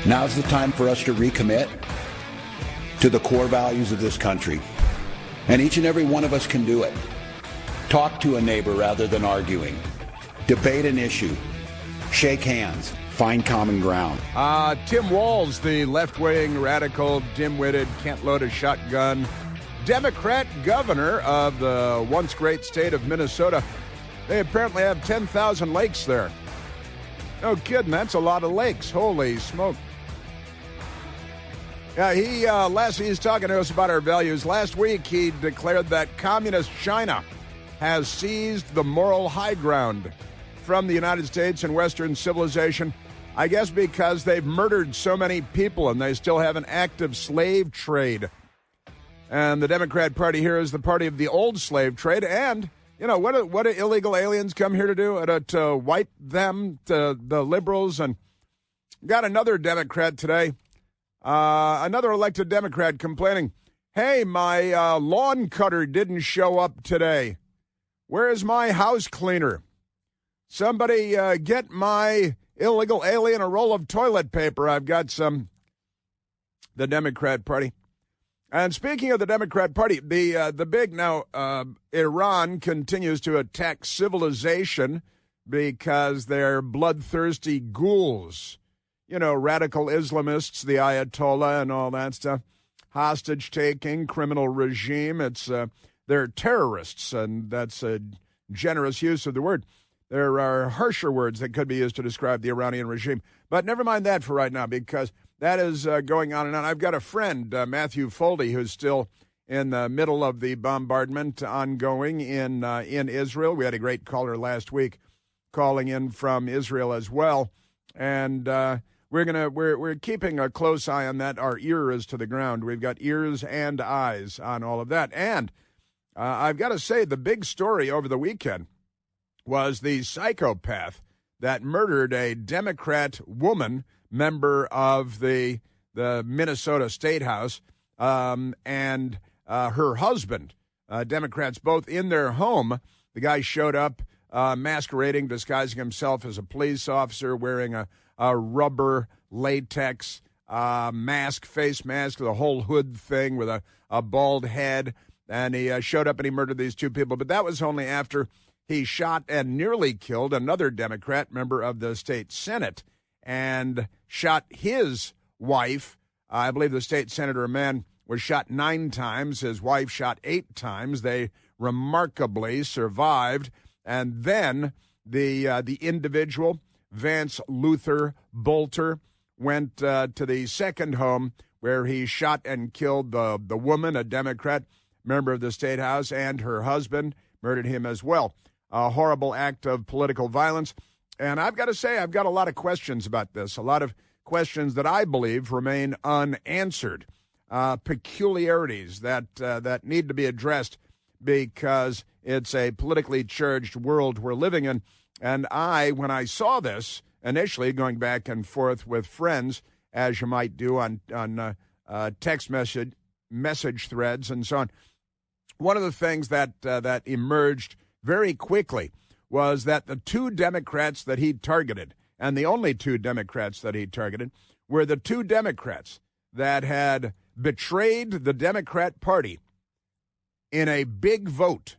Now's the time for us to recommit to the core values of this country. And each and every one of us can do it. Talk to a neighbor rather than arguing. Debate an issue. Shake hands. Find common ground. Tim Walz, the left-wing, radical, dim-witted, can't load a shotgun Democrat governor of the once great state of Minnesota. They apparently have 10,000 lakes there. No kidding, that's a lot of lakes. Holy smoke. Yeah, he's talking to us about our values. Last week, he declared that communist China has seized the moral high ground from the United States and Western civilization, I guess because they've murdered so many people and they still have an active slave trade. And the Democrat Party here is the party of the old slave trade. And, you know, what do illegal aliens come here to do? To wipe them, to the liberals. And got another Democrat today, another elected Democrat complaining, hey, my lawn cutter didn't show up today. Where is my house cleaner? Somebody get my illegal alien a roll of toilet paper. I've got some. The Democrat Party. And speaking of the Democrat Party, the big now, Iran continues to attack civilization because they're bloodthirsty ghouls. You know, radical Islamists, the Ayatollah and all that stuff. Hostage-taking, criminal regime. They're terrorists, and that's a generous use of the word. There are harsher words that could be used to describe the Iranian regime. But never mind that for right now, because that is going on and on. I've got a friend, Matthew Foldy, who's still in the middle of the bombardment ongoing in Israel. We had a great caller last week calling in from Israel as well. And we're keeping a close eye on that. Our ear is to the ground. We've got ears and eyes on all of that. And I've got to say, the big story over the weekend was the psychopath that murdered a Democrat woman, member of the Minnesota State House, and her husband, Democrats both in their home. The guy showed up masquerading, disguising himself as a police officer, wearing a rubber latex mask, face mask, the whole hood thing with a bald head. And he showed up and he murdered these two people. But that was only after he shot and nearly killed another Democrat, member of the state Senate, and shot his wife. I believe the state senator, a man, was shot 9 times. His wife shot 8 times. They remarkably survived. And then the individual, Vance Luther Bolter, went to the second home where he shot and killed the woman, a Democrat, member of the State House, and her husband, murdered him as well. A horrible act of political violence. And I've got to say, I've got a lot of questions about this, a lot of questions that I believe remain unanswered, peculiarities that need to be addressed because it's a politically charged world we're living in. And when I saw this, initially going back and forth with friends, as you might do on text message threads and so on, one of the things that emerged very quickly was that the 2 Democrats that he targeted, and the only 2 Democrats that he targeted, were the 2 Democrats that had betrayed the Democrat Party in a big vote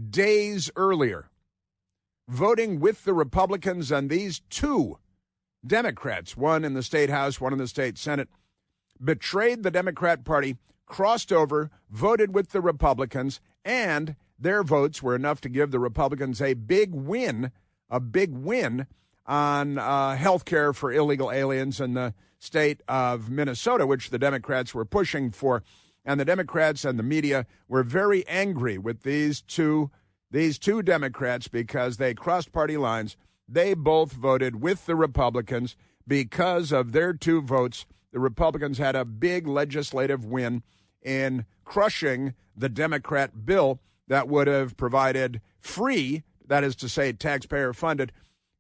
days earlier, voting with the Republicans. And these 2 Democrats, one in the State House, one in the State Senate, betrayed the Democrat Party, crossed over, voted with the Republicans, and their votes were enough to give the Republicans a big win on health care for illegal aliens in the state of Minnesota, which the Democrats were pushing for. And the Democrats and the media were very angry with these two Democrats because they crossed party lines. They both voted with the Republicans. Because of their 2 votes, the Republicans had a big legislative win in crushing the Democrat bill that would have provided free, that is to say taxpayer-funded,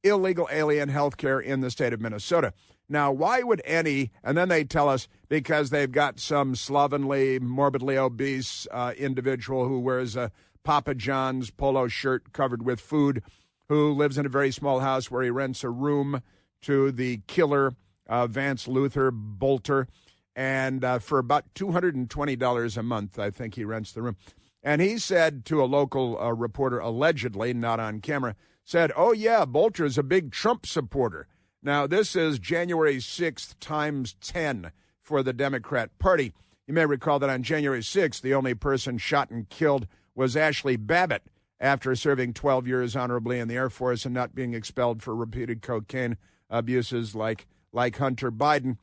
illegal alien health care in the state of Minnesota. Now, why would any, and then they tell us because they've got some slovenly, morbidly obese individual who wears a Papa John's polo shirt covered with food, who lives in a very small house where he rents a room to the killer Vance Luther Bolter, and for about $220 a month, I think he rents the room. And he said to a local reporter, allegedly, not on camera, said, "Oh, yeah, Bolter's a big Trump supporter." Now, this is January 6th times 10 for the Democrat Party. You may recall that on January 6th, the only person shot and killed was Ashley Babbitt after serving 12 years honorably in the Air Force and not being expelled for repeated cocaine abuses like Hunter Biden,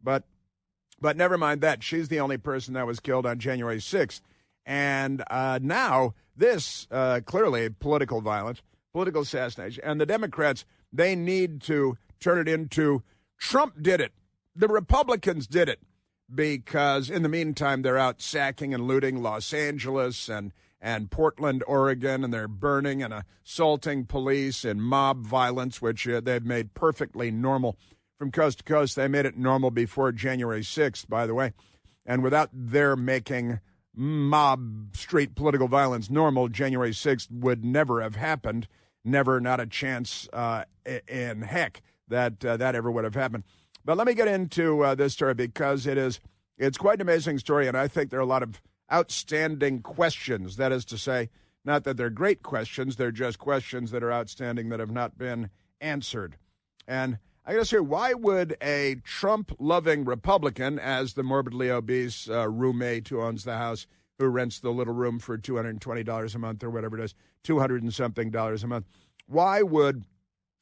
But never mind that. She's the only person that was killed on January 6th. And now this, clearly political violence, political assassination. And the Democrats, they need to turn it into Trump did it. The Republicans did it. Because in the meantime, they're out sacking and looting Los Angeles and Portland, Oregon, and they're burning and assaulting police and mob violence, which they've made perfectly normal from coast to coast. They made it normal before January 6th, by the way. And without their making mob street political violence normal, January 6th would never have happened. Never, not a chance in heck that ever would have happened. But let me get into this story because it's quite an amazing story, and I think there are a lot of outstanding questions. That is to say, not that they're great questions, they're just questions that are outstanding that have not been answered. And I got to say, why would a Trump-loving Republican, as the morbidly obese roommate who owns the house, who rents the little room for $220 a month or whatever it is, $200 and something a month, why would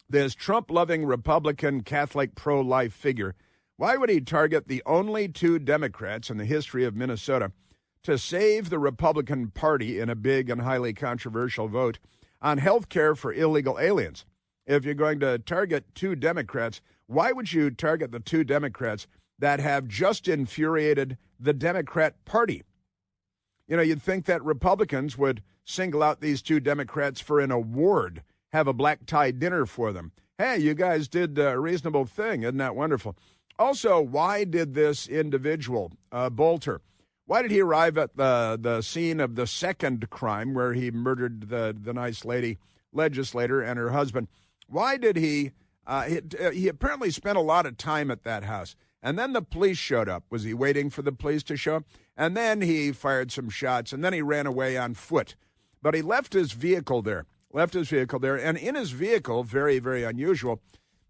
this Trump-loving Republican Catholic pro-life figure, why would he target the only two Democrats in the history of Minnesota to save the Republican Party in a big and highly controversial vote on health care for illegal aliens? If you're going to target two Democrats, why would you target the two Democrats that have just infuriated the Democrat Party? You'd think that Republicans would single out these two Democrats for an award, have a black tie dinner for them. Hey, you guys did a reasonable thing. Isn't that wonderful? Also, why did this individual, Bolter, why did he arrive at the scene of the second crime where he murdered the nice lady legislator and her husband? Why did he apparently spent a lot of time at that house. And then the police showed up. Was he waiting for the police to show up? And then he fired some shots, and then he ran away on foot. But he left his vehicle there. And in his vehicle, very, very unusual,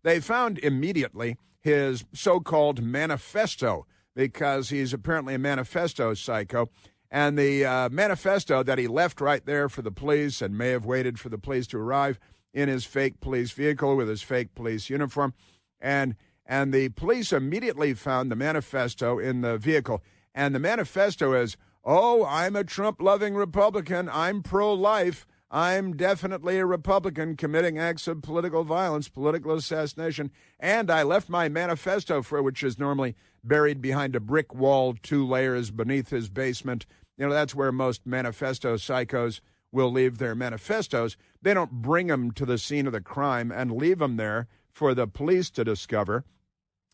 they found immediately his so-called manifesto, because he's apparently a manifesto psycho. And the manifesto that he left right there for the police and may have waited for the police to arrive in his fake police vehicle with his fake police uniform. And the police immediately found the manifesto in the vehicle. And the manifesto is, "Oh, I'm a Trump-loving Republican. I'm pro-life. I'm definitely a Republican committing acts of political violence, political assassination, and I left my manifesto which is normally buried behind a brick wall 2 layers beneath his basement." That's where most manifesto psychos will leave their manifestos. They don't bring them to the scene of the crime and leave them there for the police to discover.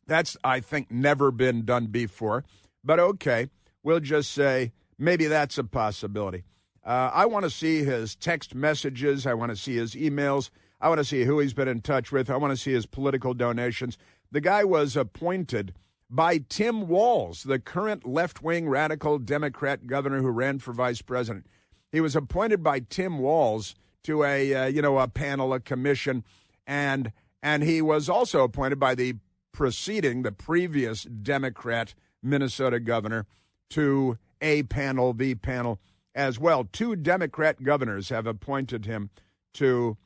That's, I think, never been done before. But okay, we'll just say maybe that's a possibility. I want to see his text messages. I want to see his emails. I want to see who he's been in touch with. I want to see his political donations. The guy was appointed by Tim Walz, the current left-wing radical Democrat governor who ran for vice president. He was appointed by Tim Walz to a panel, a commission, and he was also appointed by the previous Democrat Minnesota governor to a panel, the panel as well. 2 Democrat governors have appointed him to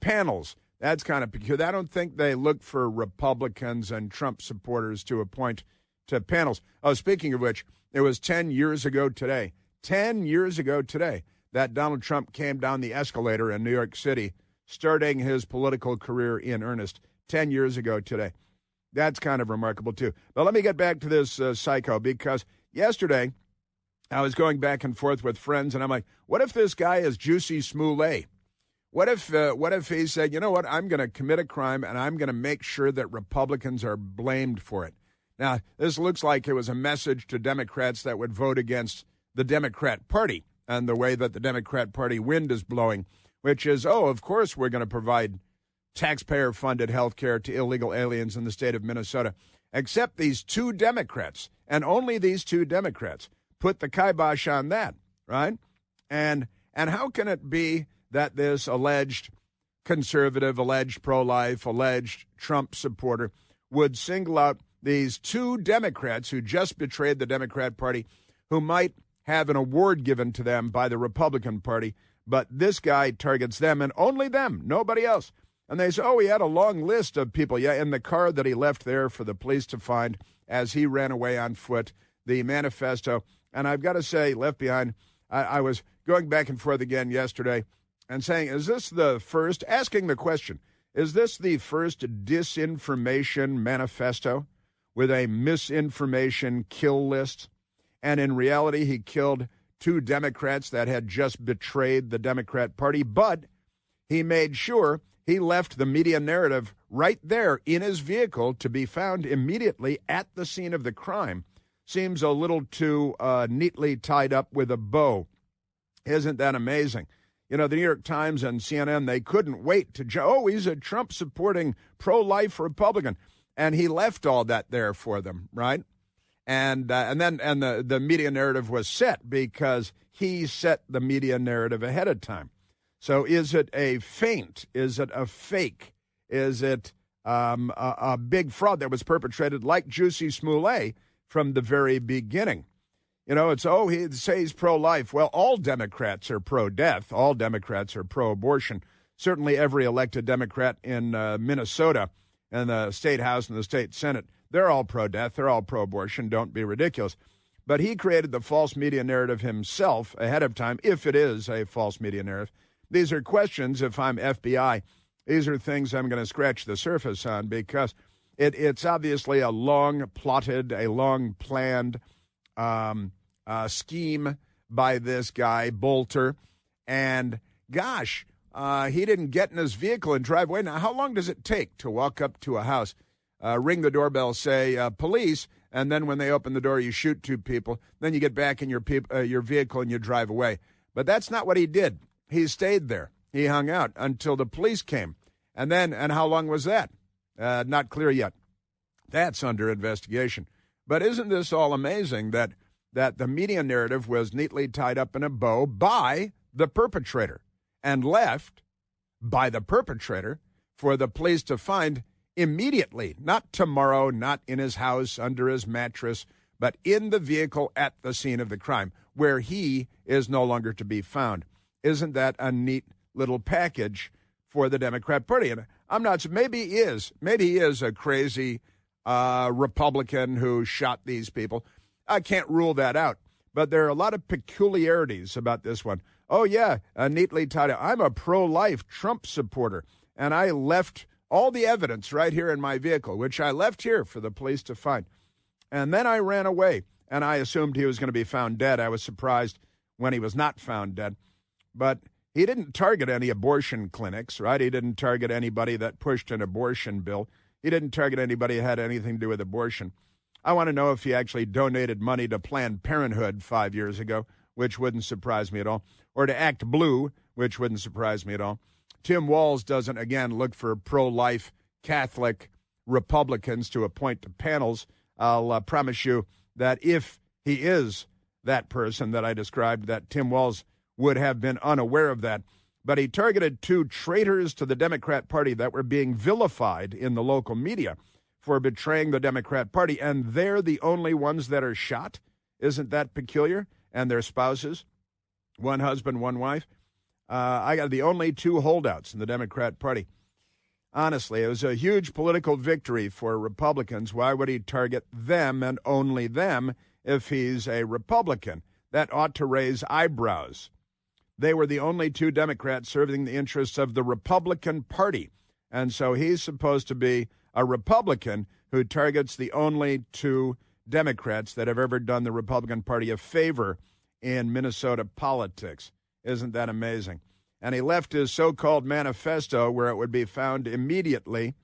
panels. That's kind of peculiar. I don't think they look for Republicans and Trump supporters to appoint to panels. Oh, speaking of which, it was 10 years ago today, that Donald Trump came down the escalator in New York City, starting his political career in earnest 10 years ago today. That's kind of remarkable, too. But let me get back to this psycho, because yesterday I was going back and forth with friends, and I'm like, what if this guy is Juicy Smollett? What if he said, you know what, I'm going to commit a crime, and I'm going to make sure that Republicans are blamed for it? Now, this looks like it was a message to Democrats that would vote against the Democrat Party and the way that the Democrat Party wind is blowing, which is, of course we're going to provide taxpayer-funded health care to illegal aliens in the state of Minnesota. Except these two Democrats, and only these two Democrats, put the kibosh on that, right? And how can it be that this alleged conservative, alleged pro-life, alleged Trump supporter would single out these two Democrats who just betrayed the Democrat Party, who might have an award given to them by the Republican Party, but this guy targets them and only them, nobody else. And they say, oh, he had a long list of people, in the car that he left there for the police to find as he ran away on foot, the manifesto. And I've got to say, left behind, I was going back and forth again yesterday and saying, is this the first, asking the question, is this the first disinformation manifesto with a misinformation kill list? And in reality, he killed two Democrats that had just betrayed the Democrat Party, but he made sure he left the media narrative right there in his vehicle to be found immediately at the scene of the crime. Seems a little too neatly tied up with a bow. Isn't that amazing? You know, the New York Times and CNN, they couldn't wait to, he's a Trump-supporting pro-life Republican. And he left all that there for them, right? And then the media narrative was set because he set the media narrative ahead of time. So is it a feint? Is it a fake? Is it a big fraud that was perpetrated like Jussie Smollett from the very beginning? You know, it's, he says he's pro-life. Well, all Democrats are pro-death. All Democrats are pro-abortion. Certainly every elected Democrat in Minnesota and the state house and the state senate, they're all pro-death. They're all pro-abortion. Don't be ridiculous. But he created the false media narrative himself ahead of time, if it is a false media narrative. These are questions, if I'm FBI, these are things I'm going to scratch the surface on because it's obviously a long-plotted, a long-planned scheme by this guy, Bolter. And, gosh, he didn't get in his vehicle and drive away. Now, how long does it take to walk up to a house, ring the doorbell, say, police, and then when they open the door, you shoot two people, then you get back in your vehicle and you drive away? But that's not what he did. He stayed there. He hung out until the police came. And how long was that? Not clear yet. That's under investigation. But isn't this all amazing that the media narrative was neatly tied up in a bow by the perpetrator and left by the perpetrator for the police to find immediately, not tomorrow, not in his house, under his mattress, but in the vehicle at the scene of the crime, where he is no longer to be found. Isn't that a neat little package for the Democrat Party? And I'm not, maybe he is a crazy Republican who shot these people. I can't rule that out. But there are a lot of peculiarities about this one. Neatly tied up. I'm a pro-life Trump supporter, and I left all the evidence right here in my vehicle, which I left here for the police to find. And then I ran away, and I assumed he was going to be found dead. I was surprised when he was not found dead. But he didn't target any abortion clinics, right? He didn't target anybody that pushed an abortion bill. He didn't target anybody who had anything to do with abortion. I want to know if he actually donated money to Planned Parenthood 5 years ago, which wouldn't surprise me at all, or to Act Blue, which wouldn't surprise me at all. Tim Walz doesn't, again, look for pro-life Catholic Republicans to appoint to panels. I'll promise you that if he is that person that I described, that Tim Walz would have been unaware of that. But he targeted two traitors to the Democrat Party that were being vilified in the local media for betraying the Democrat Party, and they're the only ones that are shot. Isn't that peculiar? And their spouses, one husband, one wife. I got the only two holdouts in the Democrat Party. Honestly, it was a huge political victory for Republicans. Why would he target them and only them if he's a Republican? That ought to raise eyebrows. They were the only two Democrats serving the interests of the Republican Party. And so he's supposed to be a Republican who targets the only two Democrats that have ever done the Republican Party a favor in Minnesota politics. Isn't that amazing? And he left his so-called manifesto where it would be found immediately.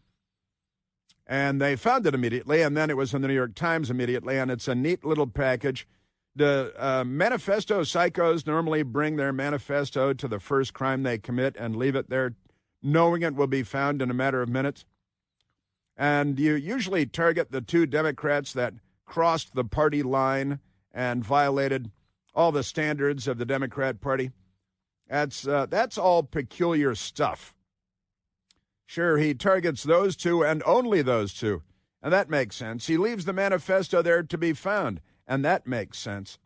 And they found it immediately, and then it was in the New York Times immediately, and it's a neat little package. The manifesto psychos normally bring their manifesto to the first crime they commit and leave it there knowing it will be found in a matter of minutes. And you usually target the two Democrats that crossed the party line and violated all the standards of the Democrat Party. That's all peculiar stuff. Sure, he targets those two and only those two, and that makes sense. He leaves the manifesto there to be found, and that makes sense.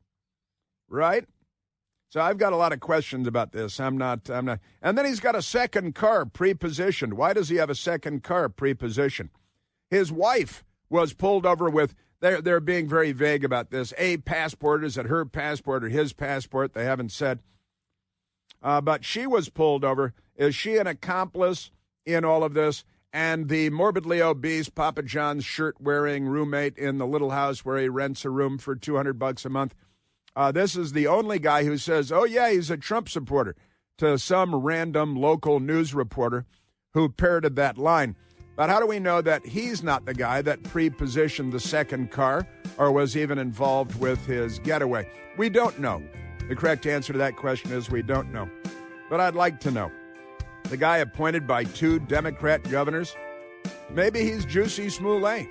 Right? So I've got a lot of questions about this. I'm not. And then he's got a second car pre-positioned. Why does he have a second car pre-positioned? His wife was pulled over with, they're being very vague about this, a passport. Is it her passport or his passport? They haven't said. But she was pulled over. Is she an accomplice in all of this? And the morbidly obese Papa John's shirt-wearing roommate in the little house where he rents a room for $200 a month. This is the only guy who says, oh, yeah, he's a Trump supporter, to some random local news reporter who parroted that line. But how do we know that he's not the guy that pre-positioned the second car or was even involved with his getaway? We don't know. The correct answer to that question is we don't know. But I'd like to know. The guy appointed by two Democrat governors, maybe he's Juicy Smollett.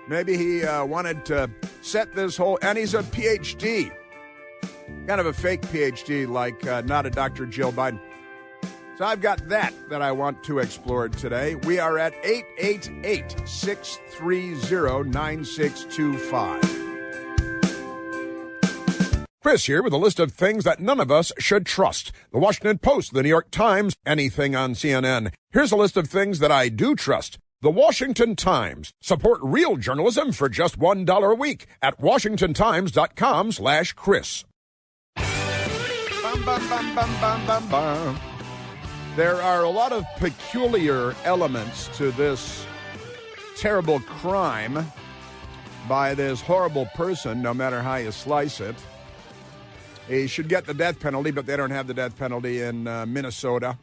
Maybe he wanted to set this whole, and he's a PhD, kind of a fake PhD, like not a Dr. Jill Biden. So I've got that I want to explore today. We are at 888-630-9625. Chris here with a list of things that none of us should trust. The Washington Post, the New York Times, anything on CNN. Here's a list of things that I do trust. The Washington Times. Support real journalism for just $1 a week at washingtontimes.com/Chris. Bum, bum, bum, bum, bum, bum, bum. There are a lot of peculiar elements to this terrible crime by this horrible person, no matter how you slice it. He should get the death penalty, but they don't have the death penalty in Minnesota.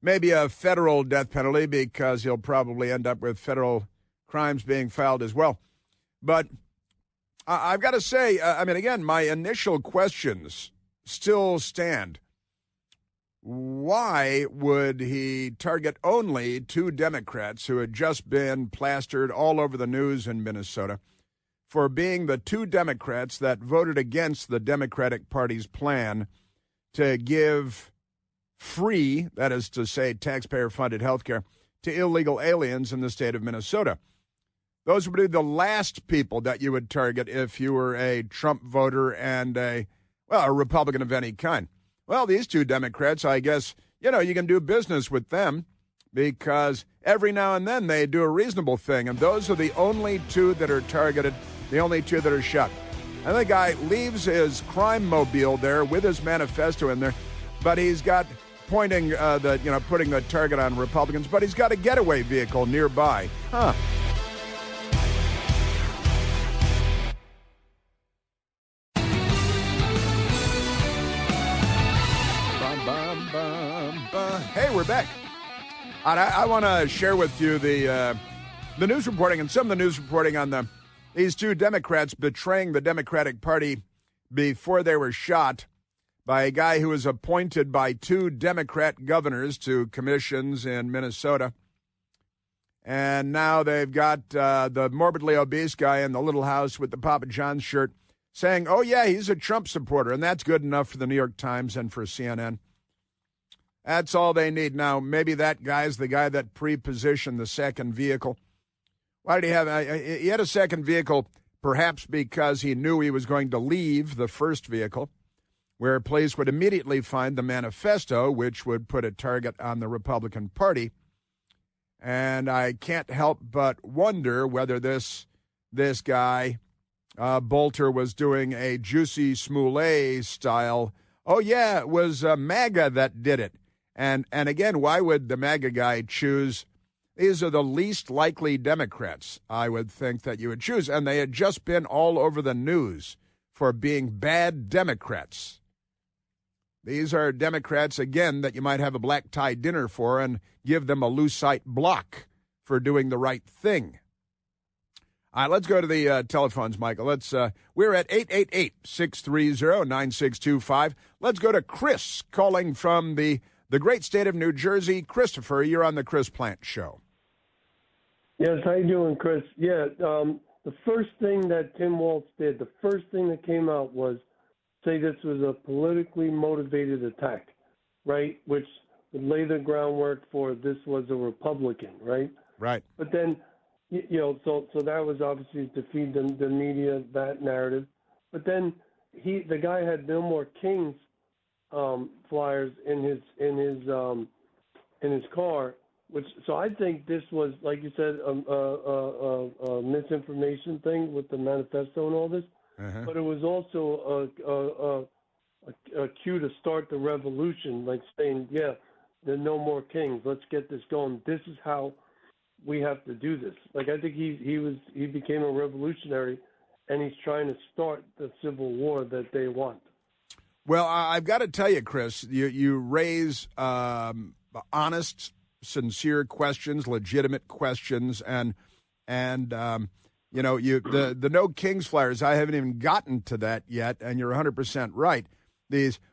Maybe a federal death penalty because he'll probably end up with federal crimes being filed as well. But I've got to say, again, my initial questions still stand. Why would he target only two Democrats who had just been plastered all over the news in Minnesota for being the two Democrats that voted against the Democratic Party's plan to give free, that is to say taxpayer-funded health care, to illegal aliens in the state of Minnesota? Those would be the last people that you would target if you were a Trump voter and a Republican of any kind. Well, these two Democrats, I guess, you can do business with them because every now and then they do a reasonable thing, and those are the only two that are targeted, the only two that are shot. And the guy leaves his crime mobile there with his manifesto in there, but he's got putting the target on Republicans, but he's got a getaway vehicle nearby. Huh. Hey, we're back. I want to share with you the news reporting and some of the news reporting on these two Democrats betraying the Democratic Party before they were shot by a guy who was appointed by two Democrat governors to commissions in Minnesota. And now they've got the morbidly obese guy in the little house with the Papa John's shirt saying, oh, yeah, he's a Trump supporter. And that's good enough for the New York Times and for CNN. That's all they need. Now, maybe that guy's the guy that pre-positioned the second vehicle. Why did he have? He had a second vehicle, perhaps because he knew he was going to leave the first vehicle, where police would immediately find the manifesto, which would put a target on the Republican Party. And I can't help but wonder whether this guy, Bolter, was doing a Juicy Smollett style. Oh, yeah, it was MAGA that did it. And again, why would the MAGA guy choose? These are the least likely Democrats, I would think, that you would choose. And they had just been all over the news for being bad Democrats. These are Democrats, again, that you might have a black tie dinner for and give them a Lucite block for doing the right thing. All right, let's go to the telephones, Michael. We're at 888-630-9625. Let's go to Chris calling from the the great state of New Jersey. Christopher, you're on the Chris Plant Show. Yes, how you doing, Chris? Yeah, the first thing that Tim Walz did, the first thing that came out was say this was a politically motivated attack, right? Which would lay the groundwork for this was a Republican, right? Right. But then, so that was obviously to feed the media that narrative. But then the guy had no more Kings flyers in his car. So I think this was, like you said, a misinformation thing with the manifesto and all this. Uh-huh. But it was also a cue to start the revolution, like saying, yeah, there are no more kings. Let's get this going. This is how we have to do this. Like, I think he became a revolutionary, and he's trying to start the civil war that they want. Well, I've got to tell you, Chris, you raise honest, sincere questions, legitimate questions, and the no Kings flyers. I haven't even gotten to that yet, and you're 100% right.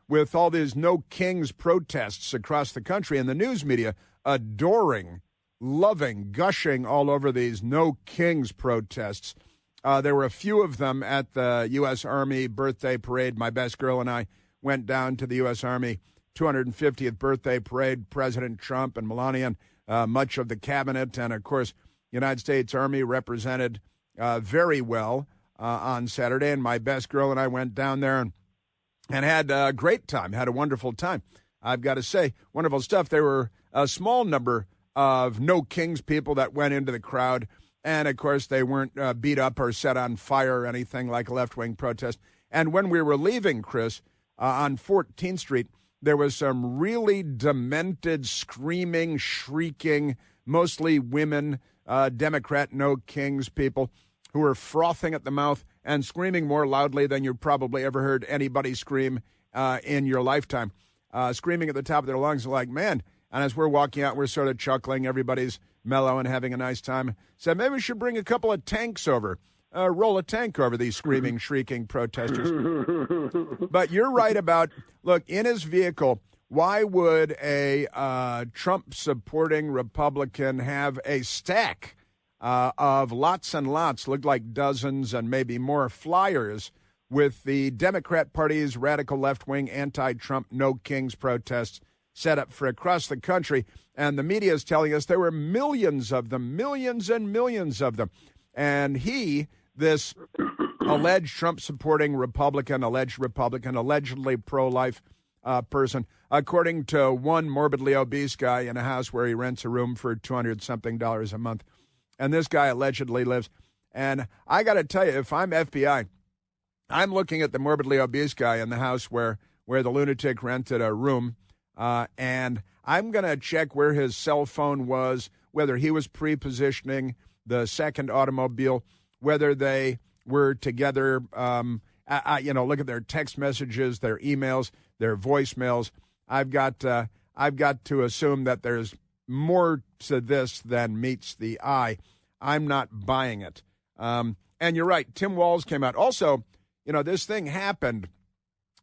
With all these no Kings protests across the country, and the news media adoring, loving, gushing all over these no Kings protests. There were a few of them at the U.S. Army birthday parade. My best girl and I went down to the U.S. Army 250th birthday parade. President Trump and Melania and much of the cabinet, and of course, United States Army represented very well on Saturday. And my best girl and I went down there and had a great time, had a wonderful time. I've got to say, wonderful stuff. There were a small number of no Kings people that went into the crowd. And, of course, they weren't beat up or set on fire or anything like a left-wing protest. And when we were leaving, Chris, on 14th Street, there was some really demented, screaming, shrieking, mostly women, Democrat no Kings people who were frothing at the mouth and screaming more loudly than you probably ever heard anybody scream in your lifetime. Screaming at the top of their lungs like, man. And as we're walking out, we're sort of chuckling. Everybody's mellow and having a nice time. Said, maybe we should bring a couple of tanks over. Roll a tank over these screaming, shrieking protesters. But you're right about, look, in his vehicle, why would a Trump-supporting Republican have a stack of lots and lots, looked like dozens and maybe more flyers with the Democrat Party's radical left-wing anti-Trump no Kings protests set up for across the country? And the media is telling us there were millions of them, millions and millions of them. And this alleged Trump-supporting Republican, allegedly pro-life person, according to one morbidly obese guy in a house where he rents a room for $200-something a month. And this guy allegedly lives. And I got to tell you, if I'm FBI, I'm looking at the morbidly obese guy in the house where the lunatic rented a room, and I'm going to check where his cell phone was, whether he was pre-positioning the second automobile, whether they were together, look at their text messages, their emails, their voicemails. I've got to assume that there's more to this than meets the eye. I'm not buying it. And you're right, Tim Walz came out. Also, this thing happened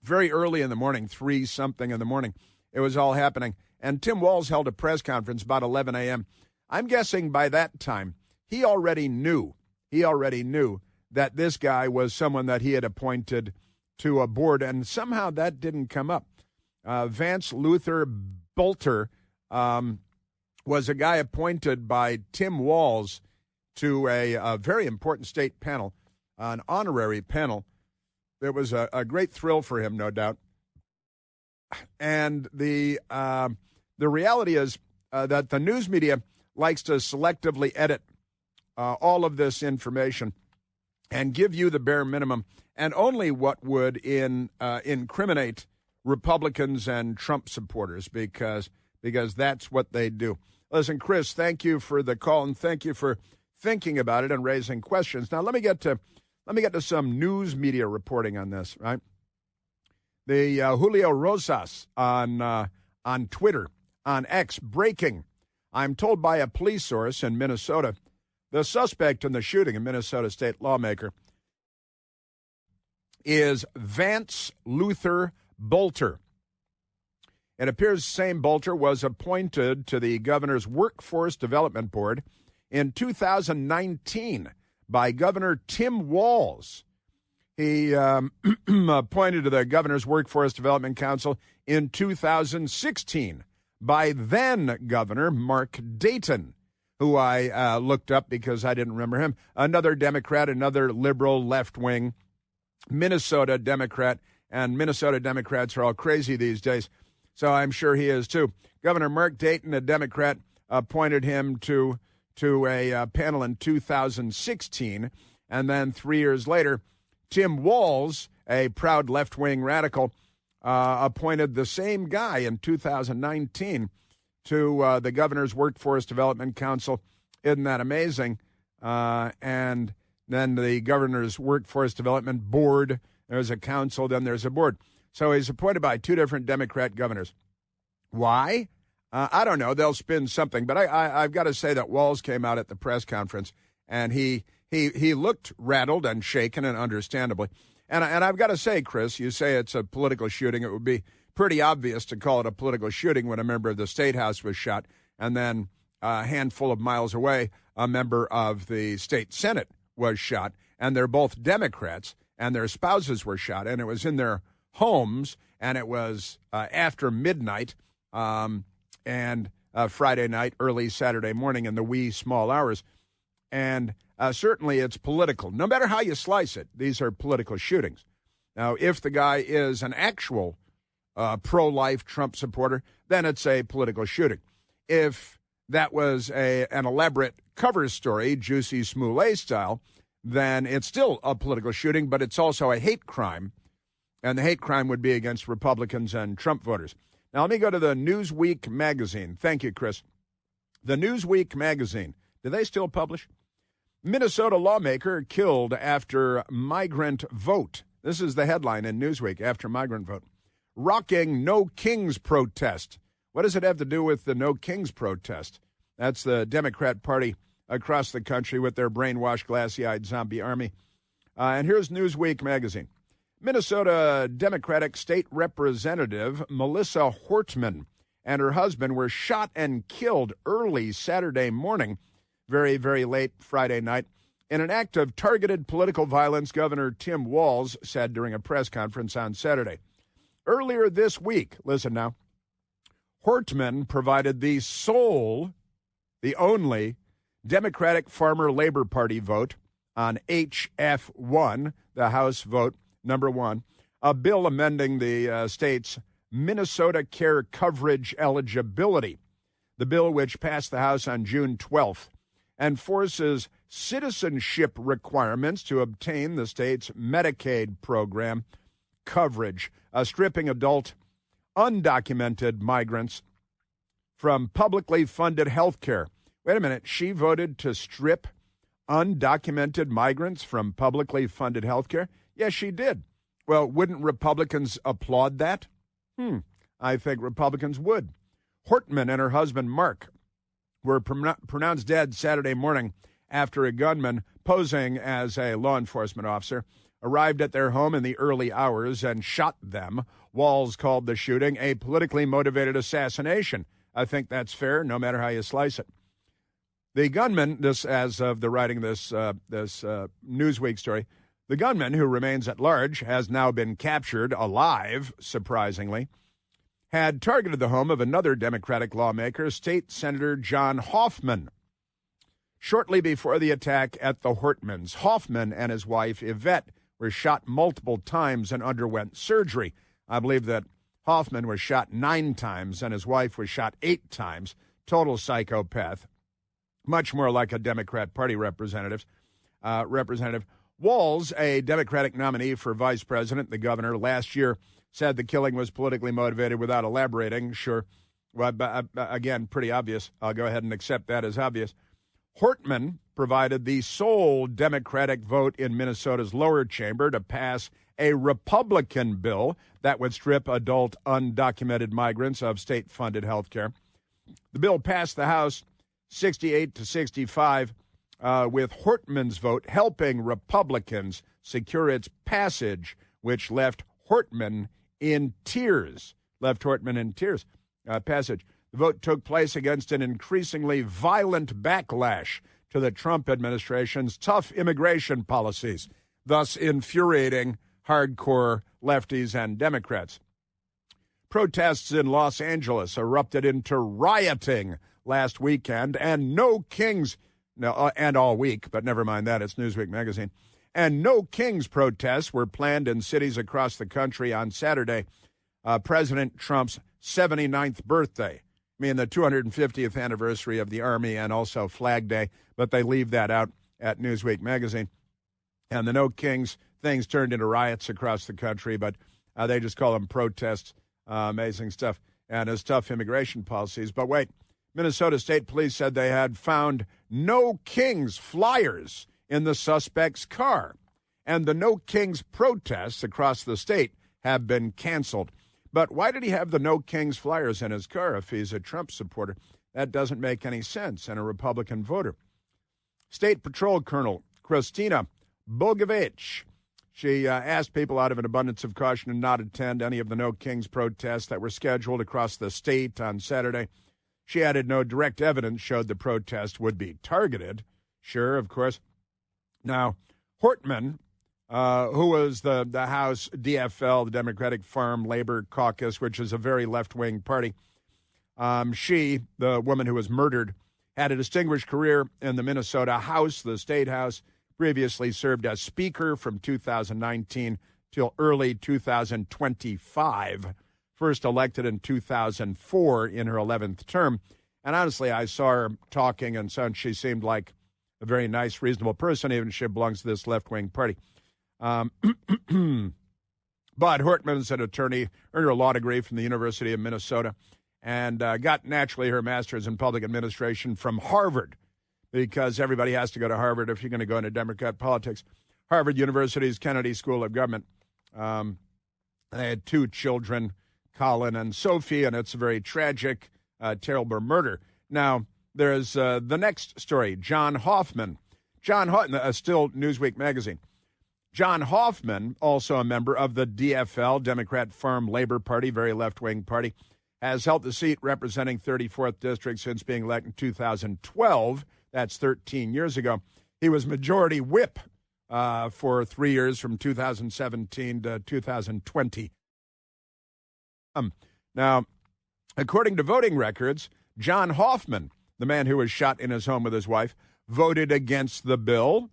very early in the morning, 3-something in the morning. It was all happening. And Tim Walz held a press conference about 11 a.m. I'm guessing by that time, he already knew that this guy was someone that he had appointed to a board, and somehow that didn't come up. Vance Luther Bolter was a guy appointed by Tim Walz to a very important state panel, an honorary panel. It was a great thrill for him, no doubt. And the reality is that the news media likes to selectively edit all of this information and give you the bare minimum and only what would incriminate Republicans and Trump supporters because that's what they do. Listen, Chris, thank you for the call and thank you for thinking about it and raising questions. Now let me get to some news media reporting on this, right? The Julio Rosas on Twitter, on X, breaking. I'm told by a police source in Minnesota, the suspect in the shooting, a Minnesota state lawmaker, is Vance Luther Bolter. It appears Sam Bolter was appointed to the governor's Workforce Development Board in 2019 by Governor Tim Walz. He appointed to the governor's Workforce Development Council in 2016 by then Governor Mark Dayton, who I looked up because I didn't remember him. Another Democrat, another liberal left-wing Minnesota Democrat, and Minnesota Democrats are all crazy these days, so I'm sure he is too. Governor Mark Dayton, a Democrat, appointed him to a panel in 2016, and then 3 years later, Tim Walz, a proud left-wing radical, appointed the same guy in 2019 to the governor's Workforce Development Council. Isn't that amazing? And then the governor's Workforce Development Board, there's a council, then there's a board. So he's appointed by two different Democrat governors. Why? I don't know. They'll spin something. But I've got to say that Walz came out at the press conference, and he looked rattled and shaken, and understandably. And I've got to say, Chris, you say it's a political shooting. It would be pretty obvious to call it a political shooting when a member of the State House was shot, and then a handful of miles away, a member of the State Senate was shot, and they're both Democrats, and their spouses were shot, and it was in their homes, and it was after midnight and Friday night, early Saturday morning in the wee small hours. And certainly it's political. No matter how you slice it, these are political shootings. Now, if the guy is an actual pro-life Trump supporter, then it's a political shooting. If that was an elaborate cover story, Juicy Smollett style, then it's still a political shooting, but it's also a hate crime. And the hate crime would be against Republicans and Trump voters. Now, let me go to the Newsweek magazine. Thank you, Chris. The Newsweek magazine. Do they still publish? Minnesota lawmaker killed after migrant vote. This is the headline in Newsweek, after migrant vote. Rocking No Kings protest. What does it have to do with the No Kings protest? That's the Democrat Party across the country with their brainwashed, glassy-eyed zombie army. And here's Newsweek magazine. Minnesota Democratic State Representative Melissa Hortman and her husband were shot and killed early Saturday morning, very, very late Friday night, in an act of targeted political violence, Governor Tim Walz said during a press conference on Saturday. Earlier this week, listen now, Hortman provided the only Democratic Farmer Labor Party vote on HF1, the House vote number 1, a bill amending the state's Minnesota Care Coverage eligibility. The bill, which passed the House on June 12th, enforces citizenship requirements to obtain the state's Medicaid program coverage, stripping adult undocumented migrants from publicly funded health care. Wait a minute, she voted to strip undocumented migrants from publicly funded health care? Yes, she did. Well, wouldn't Republicans applaud that? I think Republicans would. Hortman and her husband, Mark, were pronounced dead Saturday morning after a gunman posing as a law enforcement officer arrived at their home in the early hours and shot them. Walz called the shooting a politically motivated assassination. I think that's fair, no matter how you slice it. The gunman, this as of the writing of this Newsweek story, the gunman, who remains at large, has now been captured alive, surprisingly, had targeted the home of another Democratic lawmaker, State Senator John Hoffman, shortly before the attack at the Hortmans. Hoffman and his wife, Yvette, were shot multiple times and underwent surgery. I believe that Hoffman was shot 9 times and his wife was shot 8 times. Total psychopath. Much more like a Democrat Party representative. Walz, a Democratic nominee for vice president, the governor, last year said the killing was politically motivated without elaborating. Sure. Well, again, pretty obvious. I'll go ahead and accept that as obvious. Hortman provided the sole Democratic vote in Minnesota's lower chamber to pass a Republican bill that would strip adult undocumented migrants of state-funded health care. The bill passed the House 68 to 65, with Hortman's vote helping Republicans secure its passage, which left Hortman in tears. left Hortman in tears. Passage. The vote took place against an increasingly violent backlash to the Trump administration's tough immigration policies, thus infuriating hardcore lefties and Democrats. Protests in Los Angeles erupted into rioting last weekend, and and all week, but never mind that, it's Newsweek magazine. And no Kings protests were planned in cities across the country on Saturday, President Trump's 79th birthday. I mean, the 250th anniversary of the Army and also Flag Day, but they leave that out at Newsweek magazine. And the No Kings things turned into riots across the country, but they just call them protests. Amazing stuff. And it's tough immigration policies. But wait, Minnesota State Police said they had found No Kings flyers in the suspect's car. And the No Kings protests across the state have been canceled. But why did he have the No Kings flyers in his car if he's a Trump supporter? That doesn't make any sense, and a Republican voter. State Patrol Colonel Christina Bogovich, she asked people out of an abundance of caution to not attend any of the No Kings protests that were scheduled across the state on Saturday. She added no direct evidence showed the protest would be targeted. Sure, of course. Now, Hortman, who was the House DFL, the Democratic Farm Labor Caucus, which is a very left-wing party. She, the woman who was murdered, had a distinguished career in the Minnesota House, the state house, previously served as Speaker from 2019 till early 2025, first elected in 2004 in her 11th term. And honestly, I saw her talking, and so she seemed like a very nice, reasonable person, even if she belongs to this left-wing party. But Hortman's an attorney, earned her law degree from the University of Minnesota, and got naturally her master's in public administration from Harvard, because everybody has to go to Harvard if you're going to go into Democrat politics. Harvard University's Kennedy School of Government. They had two children, Colin and Sophie, and it's a very tragic, terrible murder. Now, there's the next story, John Hoffman. Still Newsweek magazine. John Hoffman, also a member of the DFL, Democrat Farm Labor Party, very left-wing party, has held the seat representing 34th District since being elected in 2012. That's 13 years ago. He was majority whip for 3 years from 2017 to 2020. Now, according to voting records, John Hoffman, the man who was shot in his home with his wife, voted against the bill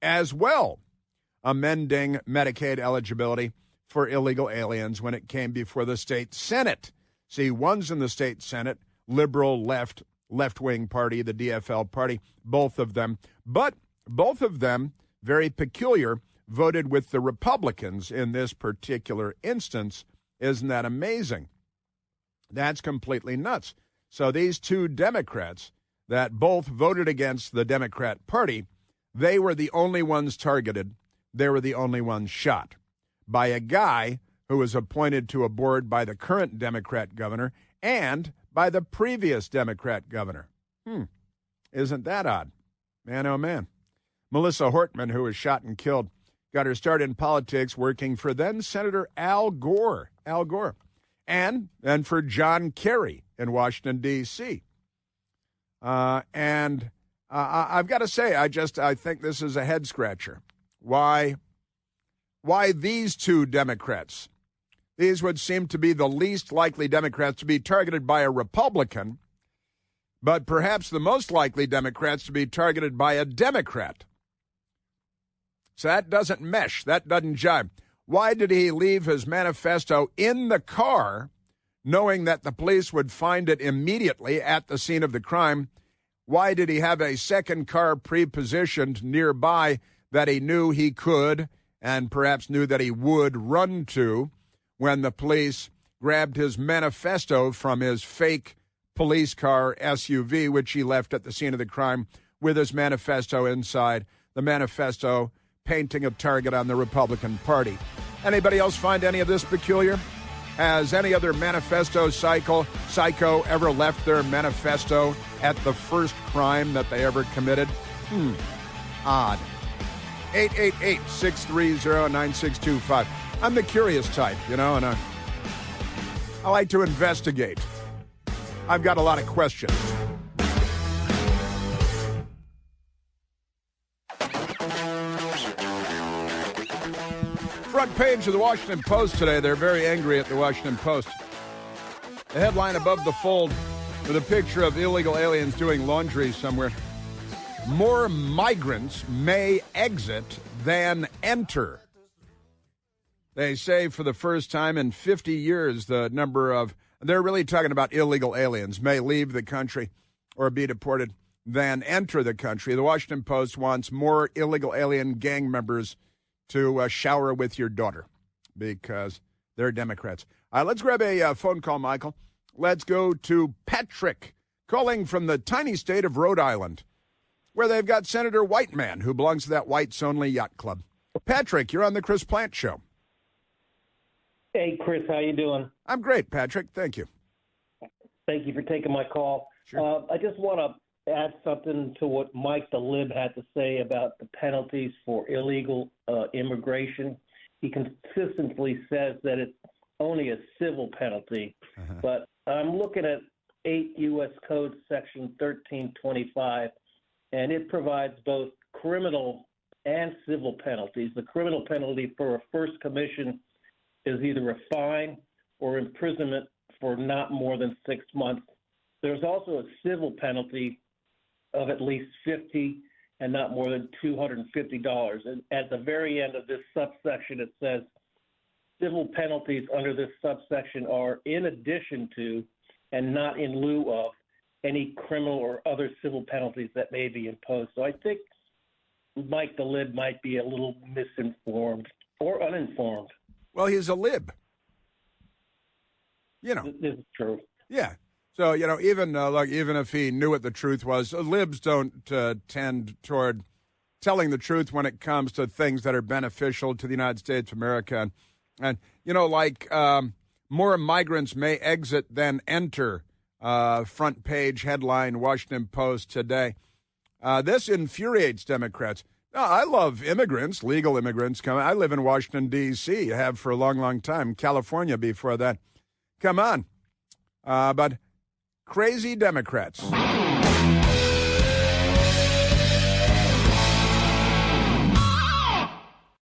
as well, amending Medicaid eligibility for illegal aliens when it came before the state Senate. See, one's in the state Senate, liberal left-wing party, the DFL party, both of them. But both of them, very peculiar, voted with the Republicans in this particular instance. Isn't that amazing? That's completely nuts. So these two Democrats that both voted against the Democrat Party, they were the only ones targeted. They were the only ones shot by a guy who was appointed to a board by the current Democrat governor and by the previous Democrat governor. Isn't that odd? Man, oh man. Melissa Hortman, who was shot and killed, got her start in politics working for then Senator Al Gore, and for John Kerry in Washington, D.C. I've got to say, I think this is a head scratcher. Why these two Democrats? These would seem to be the least likely Democrats to be targeted by a Republican, but perhaps the most likely Democrats to be targeted by a Democrat. So that doesn't mesh. That doesn't jibe. Why did he leave his manifesto in the car, knowing that the police would find it immediately at the scene of the crime? Why did he have a second car pre-positioned nearby that he knew he could and perhaps knew that he would run to when the police grabbed his manifesto from his fake police car SUV, which he left at the scene of the crime with his manifesto inside, the manifesto painting a target on the Republican Party? Anybody else find any of this peculiar? Has any other manifesto psycho ever left their manifesto at the first crime that they ever committed? Odd. 888-630-9625. I'm the curious type, and I like to investigate. I've got a lot of questions. Front page of the Washington Post today. They're very angry at the Washington Post. The headline above the fold with a picture of illegal aliens doing laundry somewhere. More migrants may exit than enter. They say for the first time in 50 years, the number of, they're really talking about illegal aliens, may leave the country or be deported than enter the country. The Washington Post wants more illegal alien gang members to shower with your daughter because they're Democrats. Let's grab a phone call, Michael. Let's go to Patrick, calling from the tiny state of Rhode Island, where they've got Senator Whiteman, who belongs to that whites-only yacht club. Patrick, you're on the Chris Plant Show. Hey, Chris, how you doing? I'm great, Patrick. Thank you. Thank you for taking my call. Sure. I just want to add something to what Mike the Lib had to say about the penalties for illegal immigration. He consistently says that it's only a civil penalty, but I'm looking at 8 U.S. Code Section 1325, and it provides both criminal and civil penalties. The criminal penalty for a first commission is either a fine or imprisonment for not more than 6 months. There's also a civil penalty of at least $50 and not more than $250. And at the very end of this subsection, it says civil penalties under this subsection are in addition to and not in lieu of any criminal or other civil penalties that may be imposed. So I think Mike the Lib might be a little misinformed or uninformed. Well, he's a lib. You know. This is true. Yeah. So, you know, even if he knew what the truth was, libs don't tend toward telling the truth when it comes to things that are beneficial to the United States of America. And you know, like more migrants may exit than enter, front page headline, Washington Post today. This infuriates Democrats. No, I love immigrants, legal immigrants coming. I live in Washington, D.C. have for a long, long time. California before that. Come on. But crazy Democrats.